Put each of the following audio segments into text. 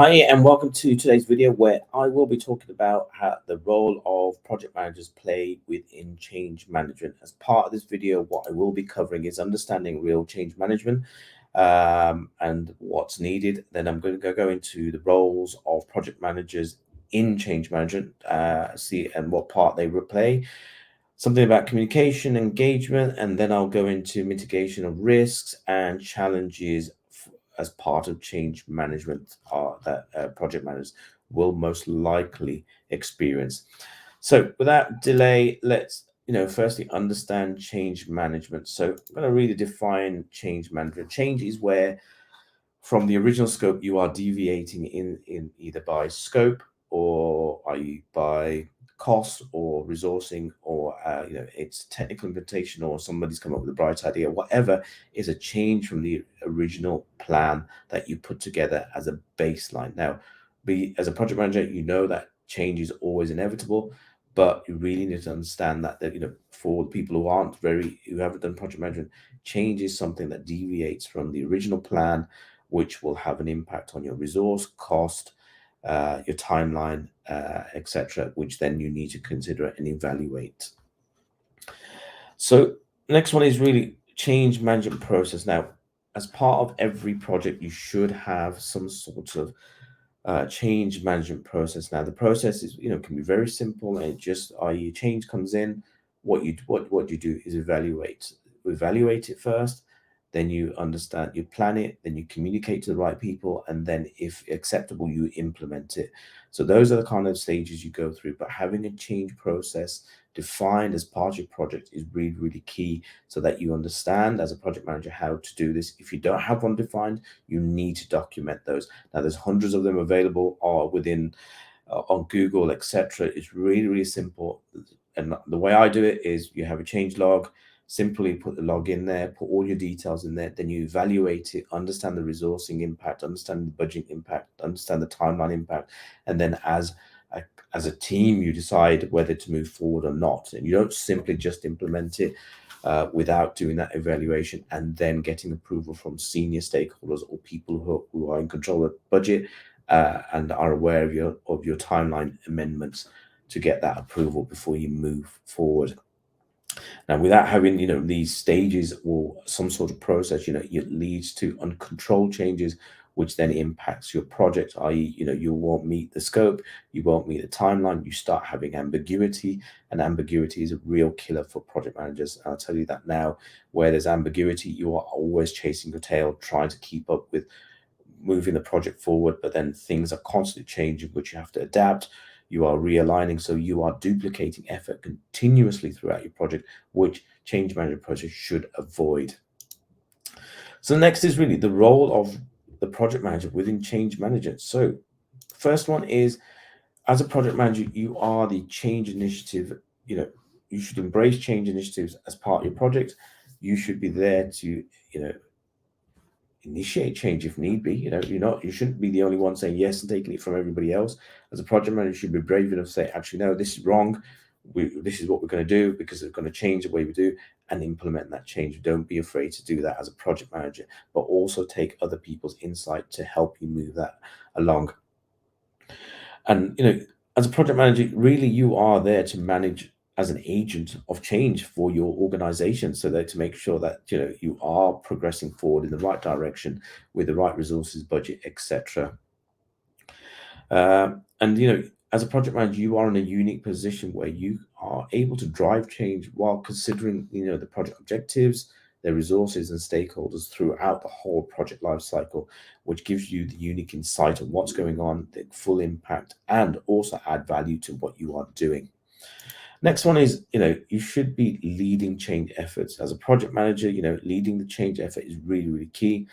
Hi, and welcome to today's video where I will be talking about how the role of project managers play within change management. As part of this video, what I will be covering is understanding real change management and what's needed. Then I'm going to go into the roles of project managers in change management, see and what part they will play, something about communication, engagement, and then I'll go into mitigation of risks and challenges as part of change management that project managers will most likely experience. So without delay, let's firstly understand change management. So I'm going to really define change management. Change is where from the original scope you are deviating in either by scope or i.e. by cost or resourcing or it's technical implementation or somebody's come up with a bright idea. Whatever is a change from the original plan that you put together as a baseline. Now, be as a project manager, you know that change is always inevitable, but you really need to understand that for people who haven't done project management, change is something that deviates from the original plan, which will have an impact on your resource cost, your timeline, etc., which then you need to consider and evaluate. So next one is really change management process. Now, as part of every project, you should have some sort of change management process. Now, the process is can be very simple, and it just i.e. change comes in. What you do is evaluate it first, then you understand, you plan it, then you communicate to the right people, and then if acceptable, you implement it. So those are the kind of stages you go through. But having a change process defined as part of your project is really, really key so that you understand as a project manager how to do this. If you don't have one defined, you need to document those. Now, there's hundreds of them available or within on Google, etc. It's really, really simple. And the way I do it is you have a change log, simply put the log in there, put all your details in there, then you evaluate it, understand the resourcing impact, understand the budget impact, understand the timeline impact, and then a, as a team, you decide whether to move forward or not. And you don't simply just implement it without doing that evaluation and then getting approval from senior stakeholders or people who are in control of the budget and are aware of your timeline amendments to get that approval before you move forward. Now, without having these stages or some sort of process, it leads to uncontrolled changes, which then impacts your project. I.e., you won't meet the scope, you won't meet the timeline. You start having ambiguity, and ambiguity is a real killer for project managers. And I'll tell you that now. Where there's ambiguity, you are always chasing your tail, trying to keep up with moving the project forward, but then things are constantly changing, which you have to adapt. You are realigning, so you are duplicating effort continuously throughout your project, which change management process should avoid. So next is really the role of the project manager within change management. So first one is, as a project manager, you are the change initiative. You should embrace change initiatives as part of your project. You should be there to initiate change if need be. You shouldn't be the only one saying yes and taking it from everybody else. As a project manager, you should be brave enough to say, actually, no, this is wrong. This is what we're going to do because it's going to change the way we do, and implement that change. Don't be afraid to do that as a project manager, but also take other people's insight to help you move that along. And as a project manager, really you are there to manage as an agent of change for your organization, so that to make sure that you are progressing forward in the right direction with the right resources, budget, etc. And as a project manager, you are in a unique position where you are able to drive change while considering the project objectives, their resources and stakeholders throughout the whole project life cycle, which gives you the unique insight of what's going on, the full impact, and also add value to what you are doing. Next one is, you should be leading change efforts. As a project manager, leading the change effort is really, really key.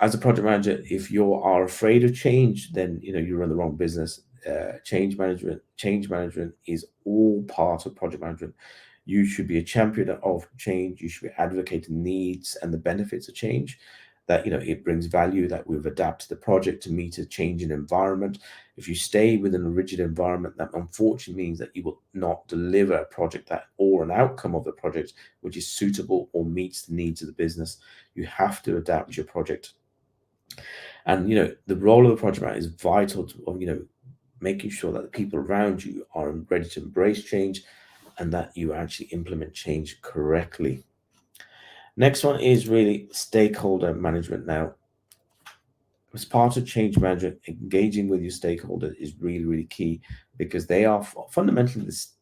As a project manager, if you are afraid of change, then you're in the wrong business. Change management is all part of project management. You should be a champion of change. You should be advocating needs and the benefits of change, that it brings value, that we've adapted the project to meet a changing environment. If you stay within a rigid environment, that unfortunately means that you will not deliver a project or an outcome of the project which is suitable or meets the needs of the business. You have to adapt your project And the role of the project manager is vital to making sure that the people around you are ready to embrace change and that you actually implement change correctly. Next one is really stakeholder management. Now, as part of change management, engaging with your stakeholders is really, really key because they are fundamentally this,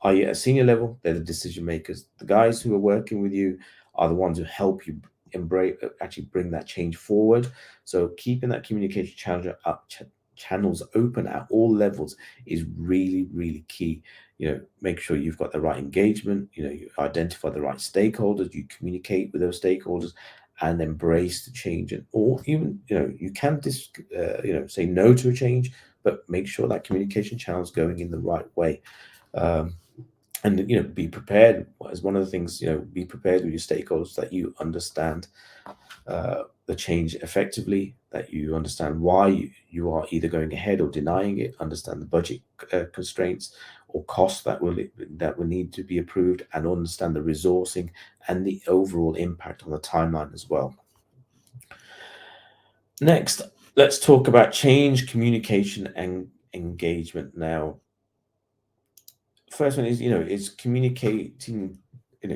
are you at a senior level? They're the decision makers. The guys who are working with you are the ones who help you embrace, actually bring that change forward. So keeping that communication channels open at all levels is really, really key. Make sure you've got the right engagement, you identify the right stakeholders, you communicate with those stakeholders and embrace the change, and or even you can say no to a change, but make sure that communication channel is going in the right way. um, and be prepared as one of the things. Be prepared with your stakeholders, that you understand the change effectively, that you understand why you are either going ahead or denying it, understand the budget constraints or costs that will need to be approved, and understand the resourcing and the overall impact on the timeline as well. Next, let's talk about change, communication, and engagement. Now, first one is is communicating.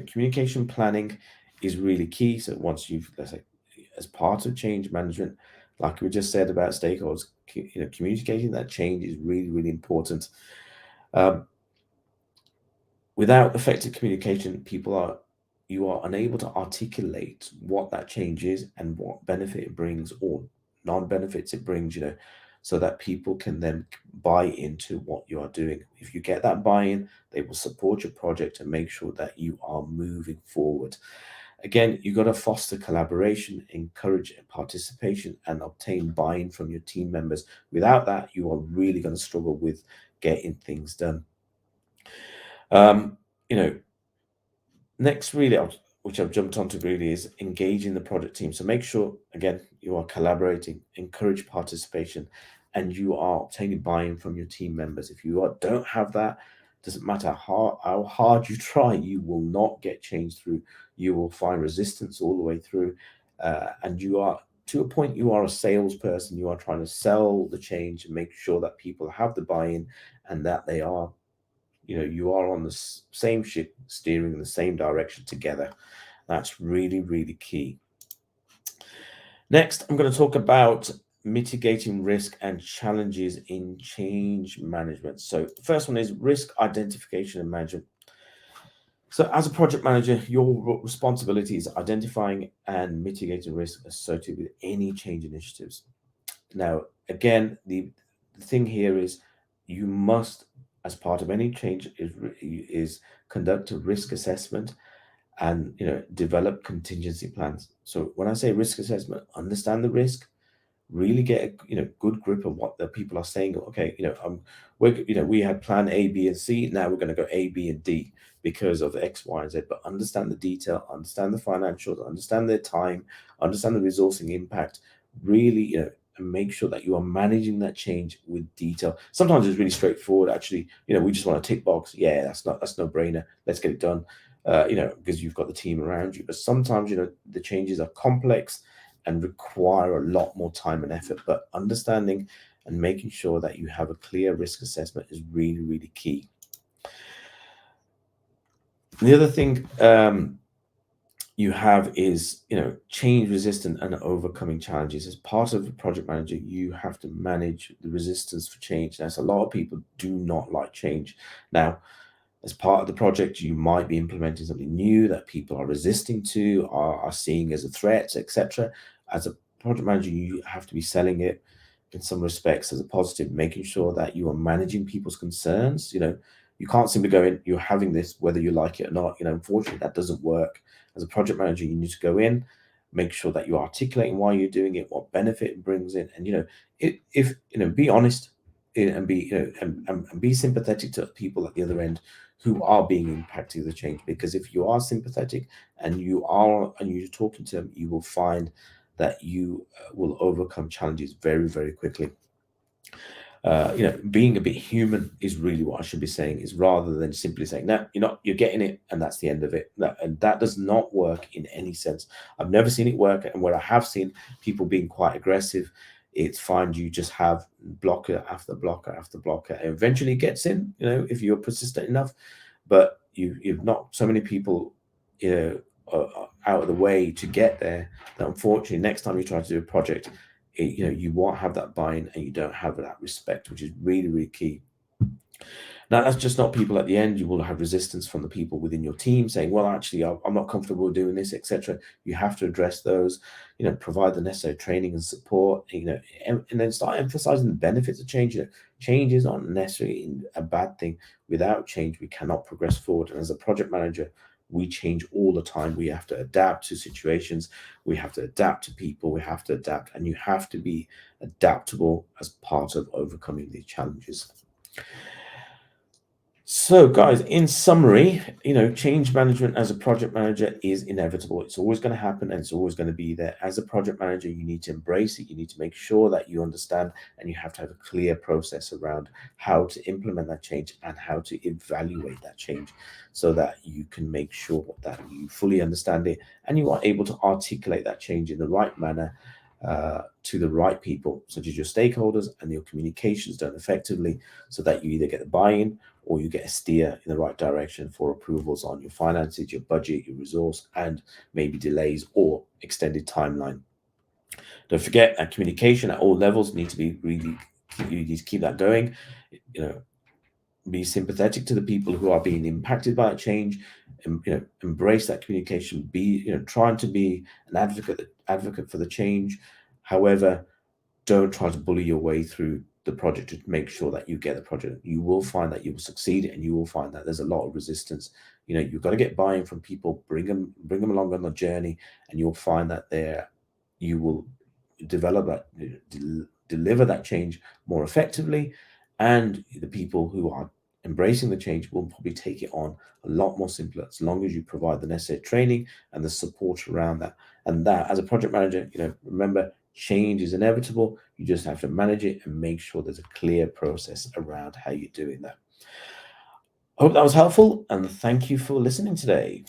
Communication planning is really key. So once you've, let's say, as part of change management, like we just said about stakeholders, communicating that change is really, really important. Um, Without effective communication, you are unable to articulate what that change is and what benefit it brings or non-benefits it brings, so that people can then buy into what you are doing. If you get that buy-in, they will support your project and make sure that you are moving forward. Again, you've got to foster collaboration, encourage participation, and obtain buy-in from your team members. Without that, you are really going to struggle with getting things done. Um, you know, Next, really, which I've jumped onto, really is engaging the project team. So make sure, again, you are collaborating, encourage participation, and you are obtaining buy-in from your team members. If don't have that, doesn't matter how hard you try, you will not get change through. You will find resistance all the way through, and you are, to a point, you are a salesperson. You are trying to sell the change and make sure that people have the buy-in and that they are, you are on the same ship, steering in the same direction together. That's really, really key. Next, I'm going to talk about mitigating risk and challenges in change management. So the first one is risk identification and management. So as a project manager, your responsibility is identifying and mitigating risk associated with any change initiatives. Now, again, the thing here is you must, as part of any change, is conduct a risk assessment and develop contingency plans. So when I say risk assessment, understand the risk, really get a good grip of what the people are saying. Okay, we had plan A, B, and C. Now we're going to go A, B, and D because of X, Y, and Z. But understand the detail, understand the financials, understand their time, understand the resourcing impact. Really, and make sure that you are managing that change with detail. Sometimes it's really straightforward. Actually, we just want a tick box. Yeah, that's no brainer. Let's get it done. Because you've got the team around you. But sometimes, the changes are complex and require a lot more time and effort. But understanding and making sure that you have a clear risk assessment is really, really key. The other thing you have is, change resistant and overcoming challenges. As part of a project manager, you have to manage the resistance for change. Now, a lot of people do not like change. Now, as part of the project, you might be implementing something new that people are resisting to, are seeing as a threat, etc. As a project manager, you have to be selling it in some respects as a positive, making sure that you are managing people's concerns. You can't simply go in, you're having this, whether you like it or not. Unfortunately, that doesn't work. As a project manager, you need to go in, make sure that you're articulating why you're doing it, what benefit it brings in, and if be honest, and be and be sympathetic to people at the other end who are being impacted with the change. Because if you are sympathetic and you're talking to them, you will find that you will overcome challenges very, very quickly. Being a bit human is really what I should be saying, is rather than simply saying, no, you're not, you're getting it, and that's the end of it. And that does not work in any sense. I've never seen it work. And where I have seen people being quite aggressive, it's fine. You just have blocker after blocker after blocker. And eventually it gets in, if you're persistent enough. But you've knocked so many people, out of the way to get there, that unfortunately next time you try to do a project, you won't have that buy-in, and you don't have that respect, which is really, really key. Now, that's just not people at the end. You will have resistance from the people within your team saying, well, actually, I'm not comfortable doing this, etc. You have to address those, provide the necessary training and support, and then start emphasizing the benefits of change. Change is not necessarily a bad thing. Without change, we cannot progress forward. And as a project manager, we change all the time. We have to adapt to situations. We have to adapt to people. We have to adapt, and you have to be adaptable as part of overcoming these challenges. So, guys, in summary, change management as a project manager is inevitable. It's always going to happen, and it's always going to be there. As a project manager, you need to embrace it. You need to make sure that you understand, and you have to have a clear process around how to implement that change and how to evaluate that change, so that you can make sure that you fully understand it and you are able to articulate that change in the right manner, to the right people, such as your stakeholders, and your communications done effectively, so that you either get the buy-in or you get a steer in the right direction for approvals on your finances, your budget, your resource, and maybe delays or extended timeline. Don't forget that communication at all levels need to be really, you need to keep that going. Be sympathetic to the people who are being impacted by that change, and embrace that communication. Be trying to be an advocate for the change. However, don't try to bully your way through the project to make sure that you get the project. You will find that you will succeed, and you will find that there's a lot of resistance. You've got to get buy-in from people, bring them along on the journey, and you'll find that you will develop that, deliver that change more effectively, and the people who are embracing the change will probably take it on a lot more simpler, as long as you provide the necessary training and the support around that. And that, as a project manager, remember, change is inevitable. You just have to manage it and make sure there's a clear process around how you're doing that. I hope that was helpful, and thank you for listening today.